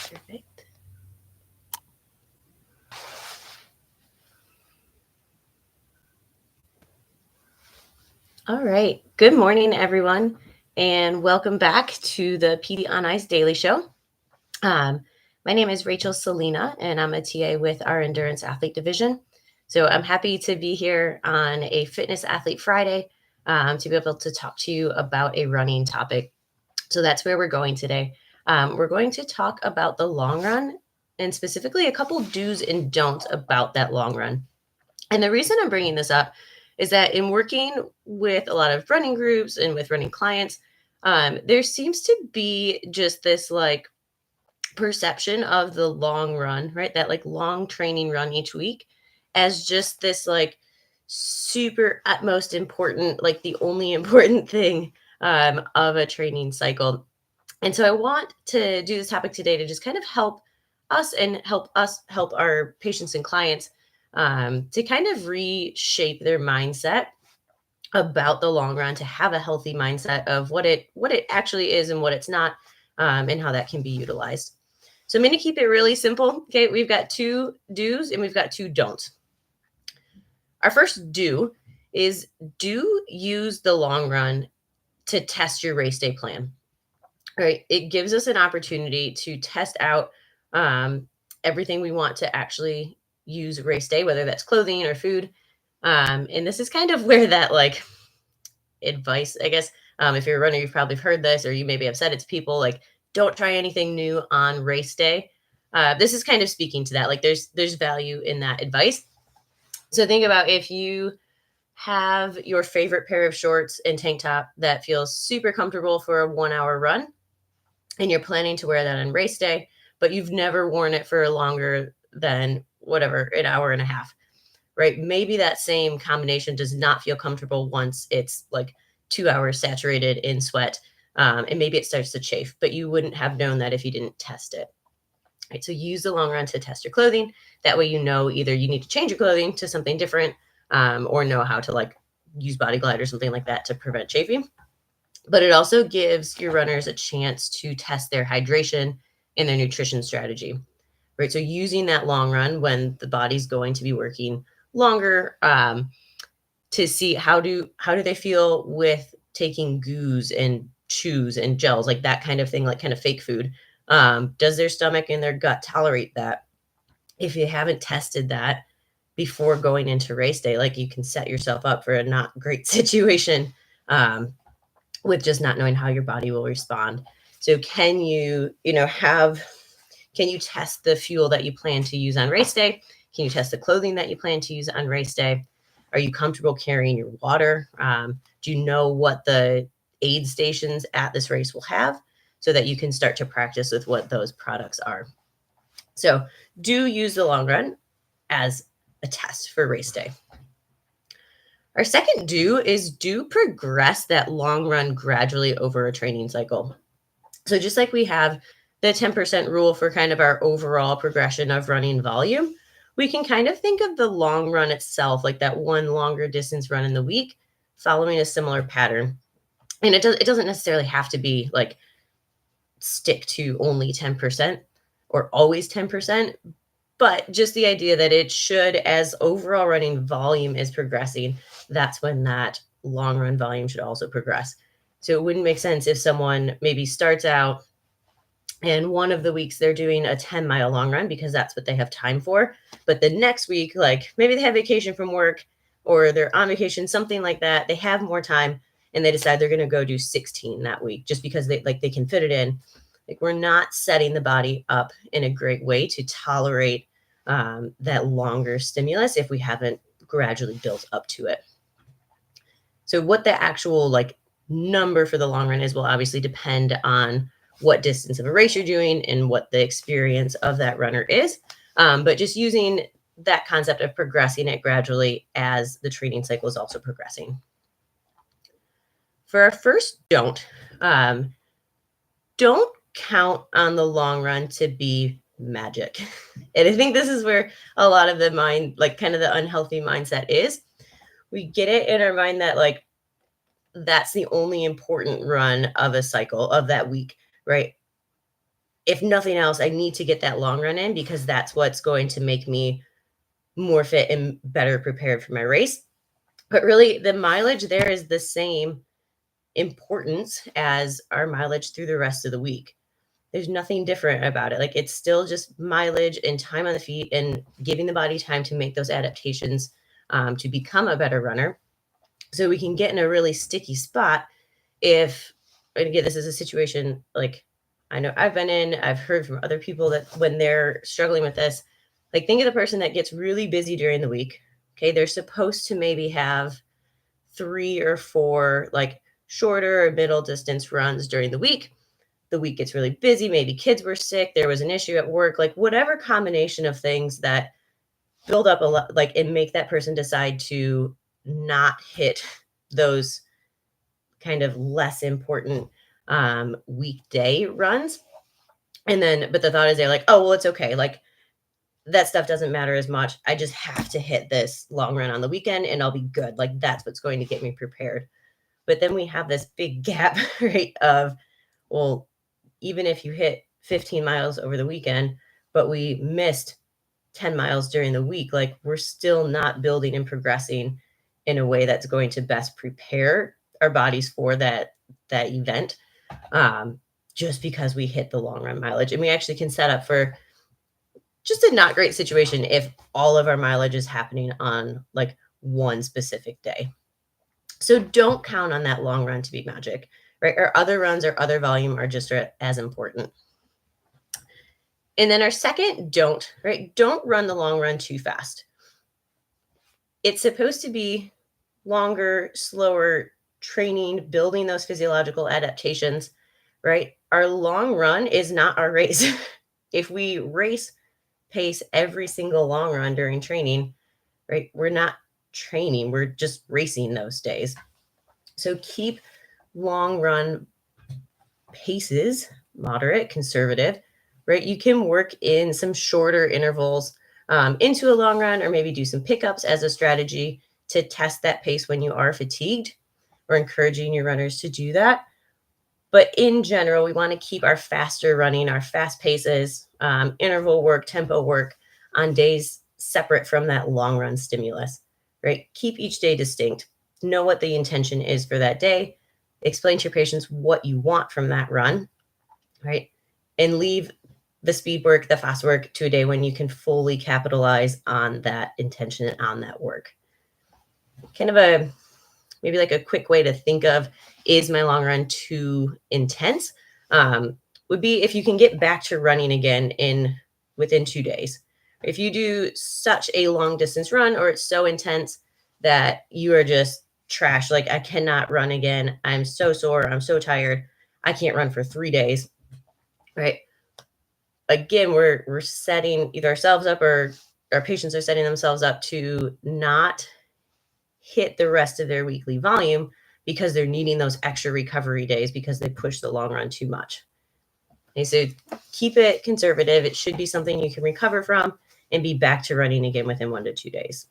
Perfect. All right. Good morning, everyone, and welcome back to the PD on Ice Daily Show. Um, my name is Rachel Selina, and I'm a TA with our Endurance Athlete Division. So I'm happy to be here on a Fitness Athlete Friday to be able to talk to you about a running topic. So that's where we're going today. We're going to talk about the long run and specifically a couple do's and don'ts about that long run. And the reason I'm bringing this up is that in working with a lot of running groups and with running clients, there seems to be just this like perception of the long run, right? That like long training run each week as just this like super utmost important, like the only important thing of a training cycle. And so I want to do this topic today to just kind of help us help our patients and clients to kind of reshape their mindset about the long run, to have a healthy mindset of what it actually is and what it's not, and how that can be utilized. So I'm going to keep it really simple. Okay, we've got two do's and we've got two don'ts. Our first do is do use the long run to test your race day plan. Right, it gives us an opportunity to test out um, everything we want to actually use race day, whether that's clothing or food. And this is kind of where that like advice, I guess, if you're a runner, you've probably heard this, or you maybe have said it to people like, don't try anything new on race day. This is kind of speaking to that. Like, there's value in that advice. So think about if you have your favorite pair of shorts and tank top that feels super comfortable for a 1 hour run, and you're planning to wear that on race day, but you've never worn it for longer than whatever, an hour and a half, right? Maybe that same combination does not feel comfortable once it's like 2 hours saturated in sweat. And maybe it starts to chafe, but you wouldn't have known that if you didn't test it. Right, so use the long run to test your clothing. That way, you know either you need to change your clothing to something different, or know how to like use Body Glide or something like that to prevent chafing. But it also gives your runners a chance to test their hydration and their nutrition strategy, right? So using that long run when the body's going to be working longer, to see how do they feel with taking goos and chews and gels, like that kind of thing, like kind of fake food. Does their stomach and their gut tolerate that? If you haven't tested that before going into race day, like you can set yourself up for a not great situation. With just not knowing how your body will respond. So can you test the fuel that you plan to use on race day? Can you test the clothing that you plan to use on race day? Are you comfortable carrying your water? Do you know what the aid stations at this race will have so that you can start to practice with what those products are? So do use the long run as a test for race day. Our second do is do progress that long run gradually over a training cycle. So just like we have the 10% rule for kind of our overall progression of running volume, we can kind of think of the long run itself, like that one longer distance run in the week, following a similar pattern. And it doesn't necessarily have to be like stick to only 10% or always 10%, but just the idea that it should, as overall running volume is progressing, that's when that long run volume should also progress. So it wouldn't make sense if someone maybe starts out and one of the weeks they're doing a 10-mile long run because that's what they have time for. But the next week, like maybe they have vacation from work or they're on vacation, something like that. They have more time and they decide they're going to go do 16 that week just because they can fit it in. Like, we're not setting the body up in a great way to tolerate that longer stimulus if we haven't gradually built up to it. So what the actual like number for the long run is will obviously depend on what distance of a race you're doing and what the experience of that runner is. But just using that concept of progressing it gradually as the training cycle is also progressing. For our first don't count on the long run to be magic. And I think this is where a lot of the mind, like kind of the unhealthy mindset is. We get it in our mind that like that's the only important run of a cycle of that week, right? if nothing else, I need to get that long run in because that's what's going to make me more fit and better prepared for my race. But really, the mileage there is the same importance as our mileage through the rest of the week. There's nothing different about it. Like, it's still just mileage and time on the feet and giving the body time to make those adaptations to become a better runner. So we can get in a really sticky spot if, and again, this is a situation like I know I've been in, I've heard from other people that when they're struggling with this, like think of the person that gets really busy during the week. Okay. They're supposed to maybe have 3 or 4 like shorter or middle distance runs during the week. The week gets really busy. Maybe kids were sick. There was an issue at work, like whatever combination of things that build up a lot, like, and make that person decide to not hit those kind of less important weekday runs. And then, but the thought is they're like, oh, well, it's okay. Like that stuff doesn't matter as much. I just have to hit this long run on the weekend and I'll be good. Like that's what's going to get me prepared. But then we have this big gap, right? Of, well, even if you hit 15 miles over the weekend, but we missed 10 miles during the week, like we're still not building and progressing in a way that's going to best prepare our bodies for that event, just because we hit the long run mileage. And we actually can set up for just a not great situation if all of our mileage is happening on like one specific day. So don't count on that long run to be magic, right? Our other runs or other volume are just as important. And then our second don't, right? Don't run the long run too fast. It's supposed to be longer, slower training, building those physiological adaptations, right? Our long run is not our race. If we race pace every single long run during training, right? We're not training, we're just racing those days. So keep long run paces moderate, conservative, right? You can work in some shorter intervals into a long run, or maybe do some pickups as a strategy to test that pace when you are fatigued. We're encouraging your runners to do that. But in general, we want to keep our faster running, our fast paces, interval work, tempo work on days separate from that long run stimulus, right? Keep each day distinct. Know what the intention is for that day. Explain to your patients what you want from that run, right? And leave the speed work, the fast work to a day when you can fully capitalize on that intention and on that work. Kind of a, maybe like a quick way to think of, is my long run too intense? Would be if you can get back to running again within 2 days. If you do such a long distance run or it's so intense that you are just trash, like I cannot run again. I'm so sore. I'm so tired. I can't run for 3 days, right? Again, we're setting either ourselves up or our patients are setting themselves up to not hit the rest of their weekly volume because they're needing those extra recovery days because they push the long run too much. Okay, so keep it conservative. It should be something you can recover from and be back to running again within 1 to 2 days.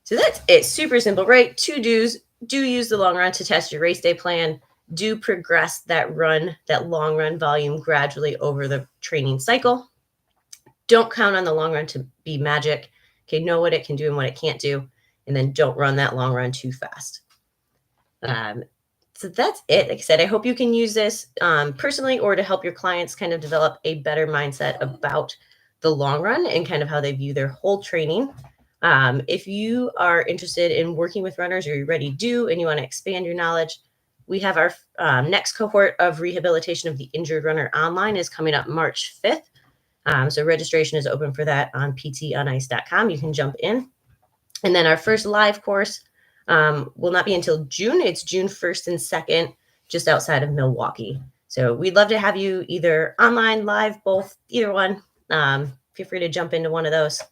So that's it. Super simple, right? 2 do's. Do use the long run to test your race day plan. Do progress that run, that long run volume gradually over the training cycle. Don't count on the long run to be magic. Okay, know what it can do and what it can't do. And then don't run that long run too fast. So that's it. Like I said, I hope you can use this personally or to help your clients kind of develop a better mindset about the long run and kind of how they view their whole training. If you are interested in working with runners or you're ready to and you want to expand your knowledge, we have our next cohort of rehabilitation of the injured runner online is coming up March 5th. So registration is open for that on ptonice.com. You can jump in. And then our first live course will not be until June. It's June 1st and 2nd, just outside of Milwaukee. So we'd love to have you either online, live, both, either one. Feel free to jump into one of those.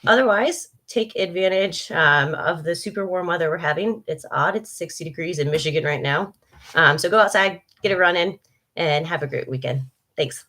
Otherwise, take advantage of the super warm weather we're having. It's odd. It's 60 degrees in Michigan right now. So go outside, get a run in, and have a great weekend. Thanks.